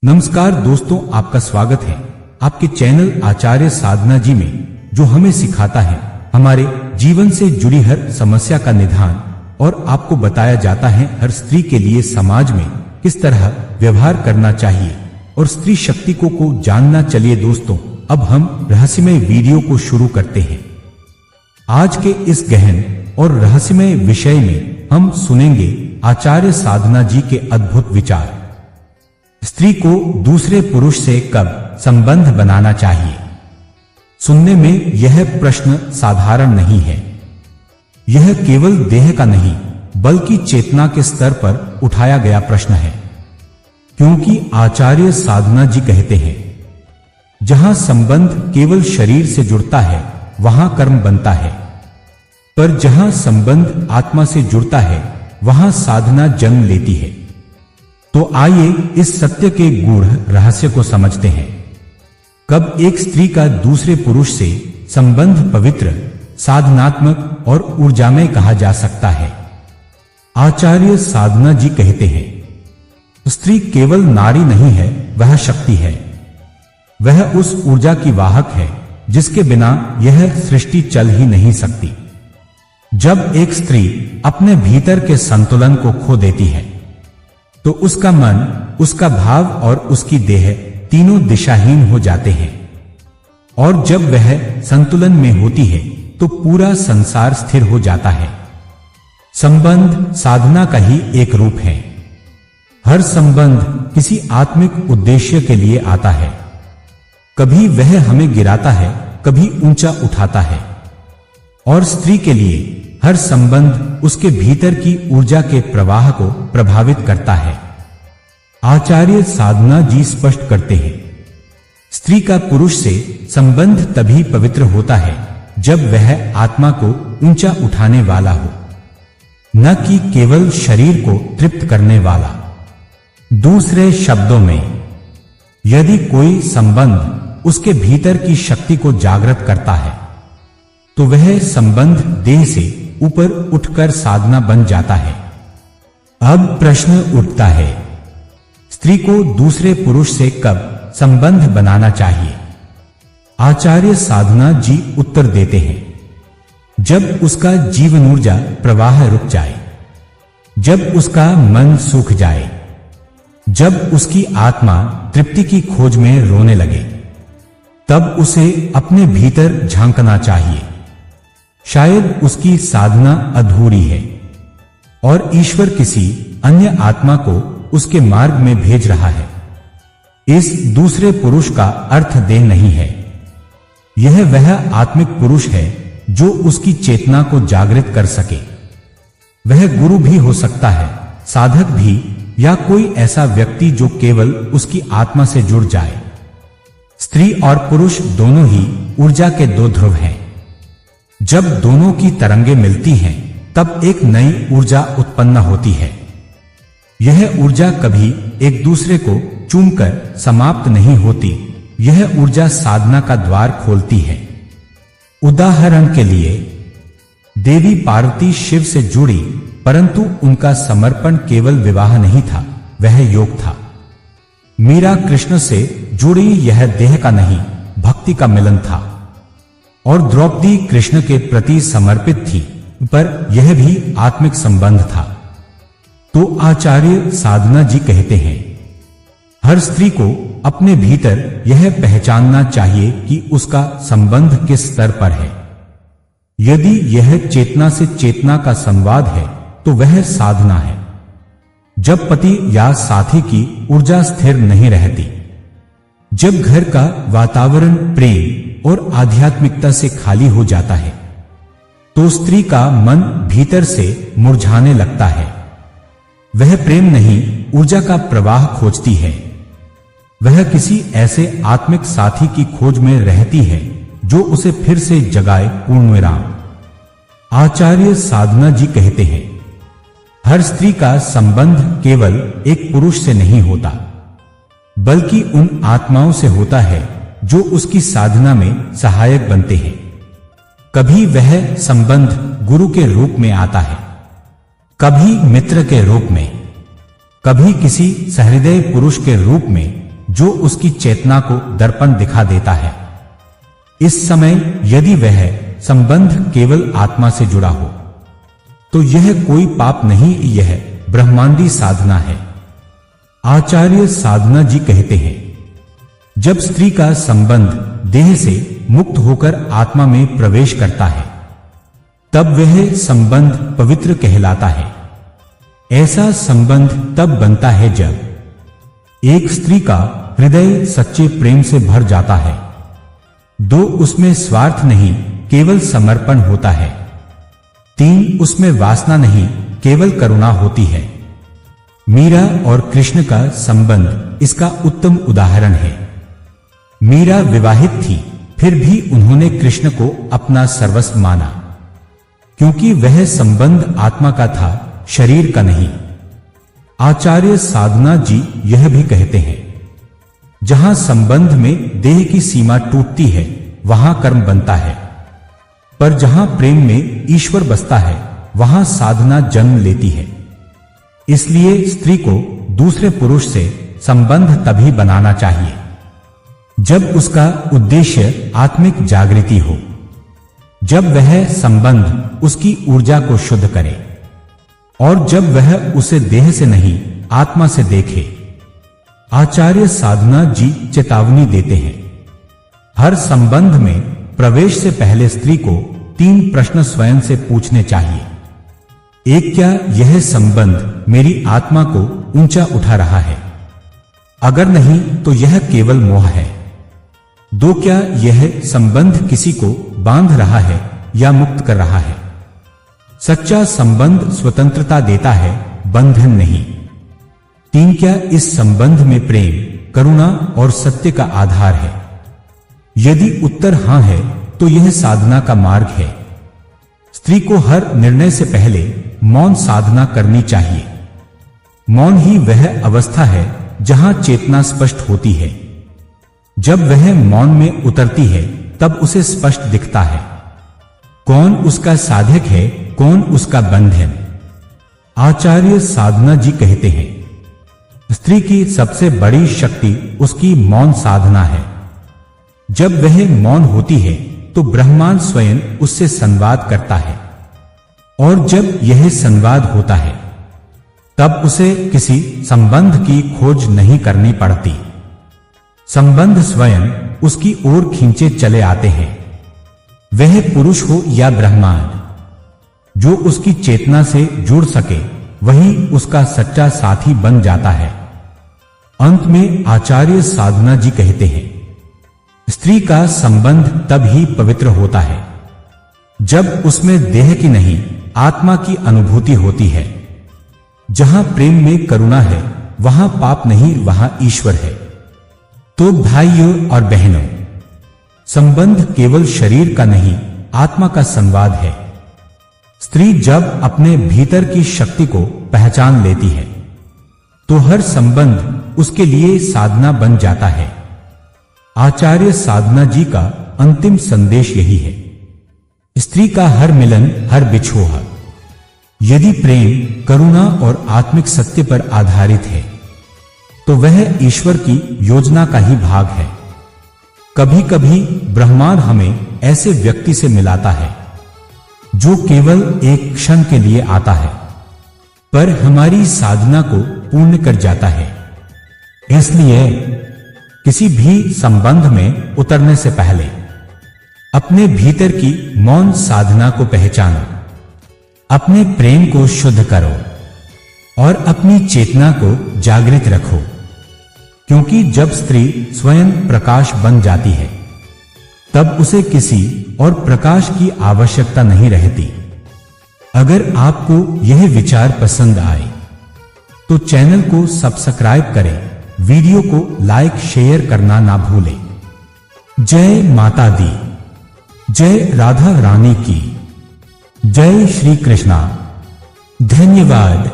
नमस्कार दोस्तों, आपका स्वागत है आपके चैनल आचार्य साधना जी में, जो हमें सिखाता है हमारे जीवन से जुड़ी हर समस्या का निदान और आपको बताया जाता है हर स्त्री के लिए समाज में किस तरह व्यवहार करना चाहिए और स्त्री शक्ति को जानना। चलिए दोस्तों, अब हम रहस्यमय वीडियो को शुरू करते हैं। आज के इस गहन और रहस्यमय विषय में हम सुनेंगे आचार्य साधना जी के अद्भुत विचार। स्त्री को दूसरे पुरुष से कब संबंध बनाना चाहिए? सुनने में यह प्रश्न साधारण नहीं है। यह केवल देह का नहीं बल्कि चेतना के स्तर पर उठाया गया प्रश्न है, क्योंकि आचार्य साधना जी कहते हैं जहां संबंध केवल शरीर से जुड़ता है वहां कर्म बनता है, पर जहां संबंध आत्मा से जुड़ता है वहां साधना जन्म लेती है। तो आइए इस सत्य के गूढ़ रहस्य को समझते हैं। कब एक स्त्री का दूसरे पुरुष से संबंध पवित्र, साधनात्मक और ऊर्जामय कहा जा सकता है? आचार्य साधना जी कहते हैं स्त्री केवल नारी नहीं है, वह शक्ति है। वह उस ऊर्जा की वाहक है जिसके बिना यह सृष्टि चल ही नहीं सकती। जब एक स्त्री अपने भीतर के संतुलन को खो देती है तो उसका मन, उसका भाव और उसकी देह तीनों दिशाहीन हो जाते हैं, और जब वह संतुलन में होती है तो पूरा संसार स्थिर हो जाता है। संबंध साधना का ही एक रूप है। हर संबंध किसी आत्मिक उद्देश्य के लिए आता है। कभी वह हमें गिराता है, कभी ऊंचा उठाता है, और स्त्री के लिए हर संबंध उसके भीतर की ऊर्जा के प्रवाह को प्रभावित करता है। आचार्य साधना जी स्पष्ट करते हैं स्त्री का पुरुष से संबंध तभी पवित्र होता है जब वह आत्मा को ऊंचा उठाने वाला हो, न कि केवल शरीर को तृप्त करने वाला। दूसरे शब्दों में, यदि कोई संबंध उसके भीतर की शक्ति को जागृत करता है तो वह संबंध देह से ऊपर उठकर साधना बन जाता है। अब प्रश्न उठता है, स्त्री को दूसरे पुरुष से कब संबंध बनाना चाहिए? आचार्य साधना जी उत्तर देते हैं जब उसका जीवन ऊर्जा प्रवाह रुक जाए, जब उसका मन सूख जाए, जब उसकी आत्मा तृप्ति की खोज में रोने लगे, तब उसे अपने भीतर झांकना चाहिए। शायद उसकी साधना अधूरी है और ईश्वर किसी अन्य आत्मा को उसके मार्ग में भेज रहा है। इस दूसरे पुरुष का अर्थ देह नहीं है, यह वह आत्मिक पुरुष है जो उसकी चेतना को जागृत कर सके। वह गुरु भी हो सकता है, साधक भी, या कोई ऐसा व्यक्ति जो केवल उसकी आत्मा से जुड़ जाए। स्त्री और पुरुष दोनों ही ऊर्जा के दो ध्रुव हैं। जब दोनों की तरंगें मिलती हैं तब एक नई ऊर्जा उत्पन्न होती है। यह ऊर्जा कभी एक दूसरे को चूमकर समाप्त नहीं होती, यह ऊर्जा साधना का द्वार खोलती है। उदाहरण के लिए, देवी पार्वती शिव से जुड़ी, परंतु उनका समर्पण केवल विवाह नहीं था, वह योग था। मीरा कृष्ण से जुड़ी, यह देह का नहीं भक्ति का मिलन था। और द्रौपदी कृष्ण के प्रति समर्पित थी, पर यह भी आत्मिक संबंध था। तो आचार्य साधना जी कहते हैं हर स्त्री को अपने भीतर यह पहचानना चाहिए कि उसका संबंध किस स्तर पर है। यदि यह चेतना से चेतना का संवाद है तो वह साधना है। जब पति या साथी की ऊर्जा स्थिर नहीं रहती, जब घर का वातावरण प्रेम और आध्यात्मिकता से खाली हो जाता है, तो स्त्री का मन भीतर से मुरझाने लगता है। वह प्रेम नहीं, ऊर्जा का प्रवाह खोजती है। वह किसी ऐसे आत्मिक साथी की खोज में रहती है जो उसे फिर से जगाए। पूर्णविराम। आचार्य साधना जी कहते हैं हर स्त्री का संबंध केवल एक पुरुष से नहीं होता, बल्कि उन आत्माओं से होता है जो उसकी साधना में सहायक बनते हैं। कभी वह संबंध गुरु के रूप में आता है, कभी मित्र के रूप में, कभी किसी सहृदय पुरुष के रूप में, जो उसकी चेतना को दर्पण दिखा देता है। इस समय यदि वह संबंध केवल आत्मा से जुड़ा हो तो यह कोई पाप नहीं, यह ब्रह्मांडी साधना है। आचार्य साधना जी कहते हैं, जब स्त्री का संबंध देह से मुक्त होकर आत्मा में प्रवेश करता है तब वह संबंध पवित्र कहलाता है। ऐसा संबंध तब बनता है जब एक स्त्री का हृदय सच्चे प्रेम से भर जाता है। 2 उसमें स्वार्थ नहीं, केवल समर्पण होता है। 3 उसमें वासना नहीं, केवल करुणा होती है। मीरा और कृष्ण का संबंध इसका उत्तम उदाहरण है। मीरा विवाहित थी, फिर भी उन्होंने कृष्ण को अपना सर्वस्व माना, क्योंकि वह संबंध आत्मा का था, शरीर का नहीं। आचार्य साधना जी यह भी कहते हैं, जहां संबंध में देह की सीमा टूटती है वहां कर्म बनता है, पर जहां प्रेम में ईश्वर बसता है वहां साधना जन्म लेती है। इसलिए स्त्री को दूसरे पुरुष से संबंध तभी बनाना चाहिए जब उसका उद्देश्य आत्मिक जागृति हो, जब वह संबंध उसकी ऊर्जा को शुद्ध करे और जब वह उसे देह से नहीं आत्मा से देखे। आचार्य साधना जी चेतावनी देते हैं, हर संबंध में प्रवेश से पहले स्त्री को 3 प्रश्न स्वयं से पूछने चाहिए। 1, क्या यह संबंध मेरी आत्मा को ऊंचा उठा रहा है? अगर नहीं तो यह केवल मोह है। 2, क्या यह संबंध किसी को बांध रहा है या मुक्त कर रहा है? सच्चा संबंध स्वतंत्रता देता है, बंधन नहीं। 3, क्या इस संबंध में प्रेम, करुणा और सत्य का आधार है? यदि उत्तर हां है तो यह साधना का मार्ग है। स्त्री को हर निर्णय से पहले मौन साधना करनी चाहिए। मौन ही वह अवस्था है जहां चेतना स्पष्ट होती है। जब वह मौन में उतरती है तब उसे स्पष्ट दिखता है कौन उसका साधक है, कौन उसका बंधन। आचार्य साधना जी कहते हैं, स्त्री की सबसे बड़ी शक्ति उसकी मौन साधना है। जब वह मौन होती है तो ब्रह्मांड स्वयं उससे संवाद करता है, और जब यह संवाद होता है तब उसे किसी संबंध की खोज नहीं करनी पड़ती। संबंध स्वयं उसकी ओर खींचे चले आते हैं। वह पुरुष हो या ब्रह्मांड, जो उसकी चेतना से जुड़ सके वही उसका सच्चा साथी बन जाता है। अंत में आचार्य साधना जी कहते हैं, स्त्री का संबंध तब ही पवित्र होता है जब उसमें देह की नहीं आत्मा की अनुभूति होती है। जहां प्रेम में करुणा है वहां पाप नहीं, वहां ईश्वर है। तो भाइयों और बहनों, संबंध केवल शरीर का नहीं आत्मा का संवाद है। स्त्री जब अपने भीतर की शक्ति को पहचान लेती है तो हर संबंध उसके लिए साधना बन जाता है। आचार्य साधना जी का अंतिम संदेश यही है, स्त्री का हर मिलन, हर बिछोह यदि प्रेम, करुणा और आत्मिक सत्य पर आधारित है तो वह ईश्वर की योजना का ही भाग है। कभी कभी ब्रह्मांड हमें ऐसे व्यक्ति से मिलाता है जो केवल एक क्षण के लिए आता है, पर हमारी साधना को पूर्ण कर जाता है। इसलिए किसी भी संबंध में उतरने से पहले अपने भीतर की मौन साधना को पहचानो, अपने प्रेम को शुद्ध करो और अपनी चेतना को जागृत रखो, क्योंकि जब स्त्री स्वयं प्रकाश बन जाती है तब उसे किसी और प्रकाश की आवश्यकता नहीं रहती। अगर आपको यह विचार पसंद आए तो चैनल को सब्सक्राइब करें, वीडियो को लाइक शेयर करना ना भूलें। जय माता दी, जय राधा रानी की, जय श्री कृष्णा। धन्यवाद।